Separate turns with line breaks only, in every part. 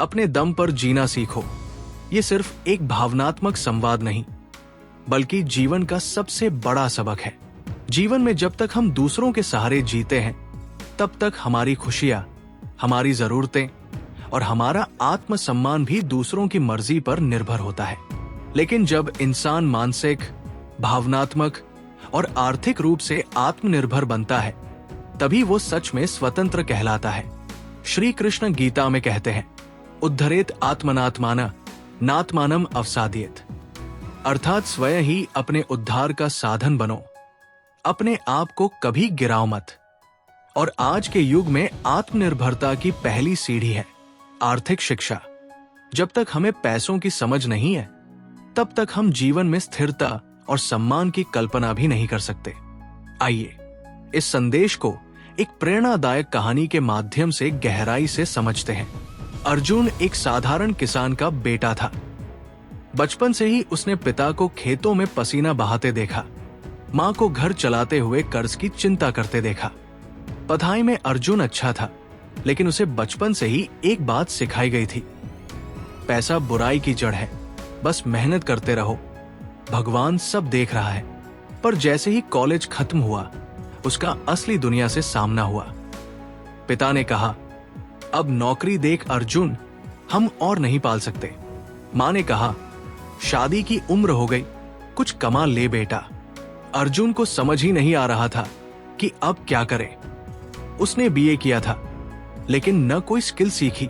अपने दम पर जीना सीखो। ये सिर्फ एक भावनात्मक संवाद नहीं, बल्कि जीवन का सबसे बड़ा सबक है। जीवन में जब तक हम दूसरों के सहारे जीते हैं, तब तक हमारी खुशियां, हमारी जरूरतें और हमारा आत्मसम्मान भी दूसरों की मर्जी पर निर्भर होता है। लेकिन जब इंसान मानसिक, भावनात्मक और आर्थिक रूप से आत्मनिर्भर बनता है, तभी वो सच में स्वतंत्र कहलाता है। श्री कृष्ण गीता में कहते हैं, उद्धरेत आत्मनात्माना नात्मानम अवसादयेत, अर्थात स्वयं ही अपने उद्धार का साधन बनो, अपने आप को कभी गिराओ मत। और आज के युग में आत्मनिर्भरता की पहली सीढ़ी है आर्थिक शिक्षा। जब तक हमें पैसों की समझ नहीं है, तब तक हम जीवन में स्थिरता और सम्मान की कल्पना भी नहीं कर सकते। आइए इस संदेश को एक प्रेरणादायक कहानी के माध्यम से गहराई से समझते हैं। अर्जुन एक साधारण किसान का बेटा था। बचपन से ही उसने पिता को खेतों में पसीना बहाते देखा, मां को घर चलाते हुए कर्ज की चिंता करते देखा। पढ़ाई में अर्जुन अच्छा था, लेकिन उसे बचपन से ही एक बात सिखाई गई थी, पैसा बुराई की जड़ है, बस मेहनत करते रहो, भगवान सब देख रहा है। पर जैसे ही कॉलेज खत्म हुआ, उसका असली दुनिया से सामना हुआ। पिता ने कहा, अब नौकरी देख अर्जुन, हम और नहीं पाल सकते। मां ने कहा, शादी की उम्र हो गई, कुछ कमा ले बेटा। अर्जुन को समझ ही नहीं आ रहा था कि अब क्या करे। उसने बीए किया था, लेकिन न कोई स्किल सीखी,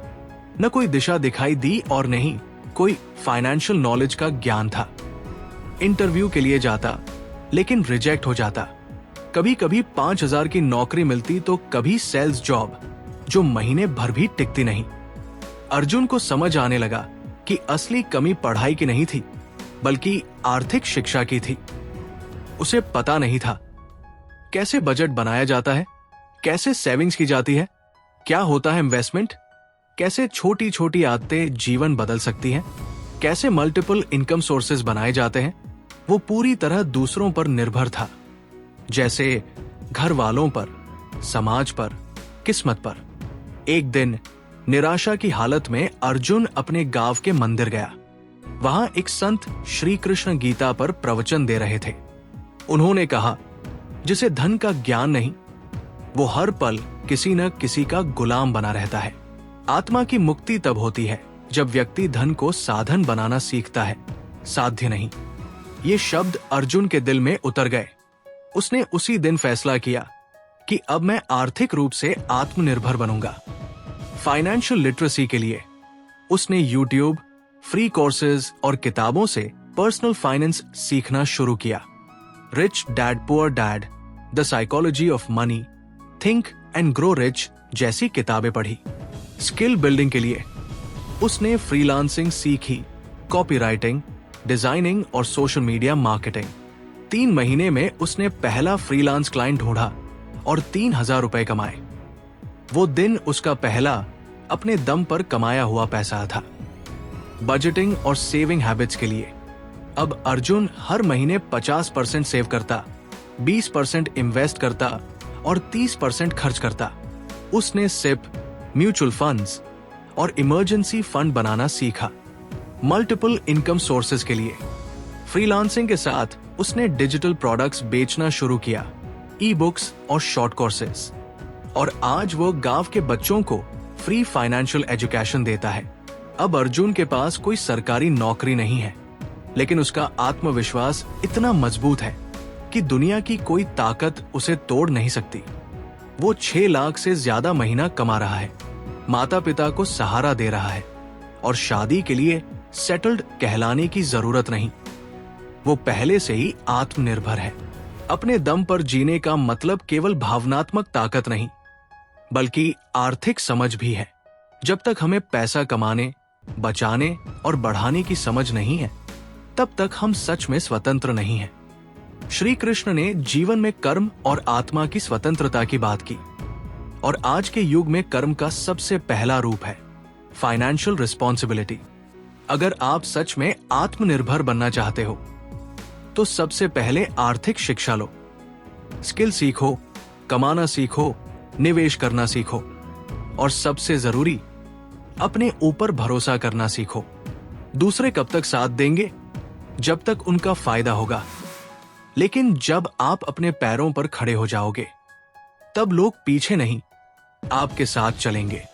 न कोई दिशा दिखाई दी और नहीं कोई फाइनेंशियल नॉलेज का ज्ञान था। इंटरव्यू के लिए जाता, लेकिन रिजेक्ट हो जाता। कभी कभी 5,000 की नौकरी मिलती तो कभी सेल्स जॉब जो महीने भर भी टिकती नहीं। अर्जुन को समझ आने लगा कि असली कमी पढ़ाई की नहीं थी, बल्कि आर्थिक शिक्षा की थी। उसे पता नहीं था कैसे बजट बनाया जाता है, कैसे सेविंग्स की जाती है, क्या होता है इन्वेस्टमेंट, कैसे छोटी छोटी आदतें जीवन बदल सकती हैं, कैसे मल्टीपल इनकम सोर्सेज बनाए जाते हैं। वो पूरी तरह दूसरों पर निर्भर था, जैसे घर वालों पर, समाज पर, किस्मत पर। एक दिन निराशा की हालत में अर्जुन अपने गांव के मंदिर गया। वहां एक संत श्री कृष्ण गीता पर प्रवचन दे रहे थे। उन्होंने कहा, जिसे धन का ज्ञान नहीं, वो हर पल किसी न किसी का गुलाम बना रहता है। आत्मा की मुक्ति तब होती है जब व्यक्ति धन को साधन बनाना सीखता है, साध्य नहीं। ये शब्द अर्जुन के दिल में उतर गए। उसने उसी दिन फैसला किया कि अब मैं आर्थिक रूप से आत्मनिर्भर बनूंगा। फाइनेंशियल लिटरेसी के लिए उसने यूट्यूब, फ्री कोर्सेज और किताबों से पर्सनल फाइनेंस सीखना शुरू किया। Rich dad poor dad, the psychology of money, think and grow rich जैसी किताबें पढ़ी। स्किल बिल्डिंग के लिए उसने फ्रीलांसिंग सीखी, कॉपीराइटिंग, डिजाइनिंग और सोशल मीडिया मार्केटिंग। 3 महीने में उसने पहला फ्रीलांस क्लाइंट ढूंढा और 3,000 रुपए कमाए। वो दिन उसका पहला अपने दम पर कमाया हुआ पैसा था। बजटिंग और सेविंग हैबिट्स के लिए अब अर्जुन हर महीने 50% सेव करता, 20% इन्वेस्ट करता और 30% खर्च करता। उसने सिप, म्यूचुअल फंड्स और इमरजेंसी फंड बनाना सीखा। मल्टीपल इनकम सोर्सेज के लिए फ्रीलांसिंग के साथ उसने डिजिटल प्रोडक्ट्स बेचना शुरू किया, ई बुक्स और शॉर्ट कोर्सेज। और आज वो गांव के बच्चों को फ्री फाइनेंशियल एजुकेशन देता है। अब अर्जुन के पास कोई सरकारी नौकरी नहीं है, लेकिन उसका आत्मविश्वास इतना मजबूत है कि दुनिया की कोई ताकत उसे तोड़ नहीं सकती। वो 6 लाख से ज्यादा महीना कमा रहा है, माता पिता को सहारा दे रहा है और शादी के लिए सेटल्ड कहलाने की जरूरत नहीं। वो पहले से ही आत्मनिर्भर है। अपने दम पर जीने का मतलब केवल भावनात्मक ताकत नहीं, बल्कि आर्थिक समझ भी है। जब तक हमें पैसा कमाने, बचाने और बढ़ाने की समझ नहीं है, तब तक हम सच में स्वतंत्र नहीं हैं। श्री कृष्ण ने जीवन में कर्म और आत्मा की स्वतंत्रता की बात की, और आज के युग में कर्म का सबसे पहला रूप है फाइनेंशियल रिस्पॉन्सिबिलिटी। अगर आप सच में आत्मनिर्भर बनना चाहते हो, तो सबसे पहले आर्थिक शिक्षा लो। स्किल सीखो, कमाना सीखो, निवेश करना सीखो और सबसे जरूरी अपने ऊपर भरोसा करना सीखो। दूसरे कब तक साथ देंगे? जब तक उनका फायदा होगा। लेकिन जब आप अपने पैरों पर खड़े हो जाओगे, तब लोग पीछे नहीं, आपके साथ चलेंगे।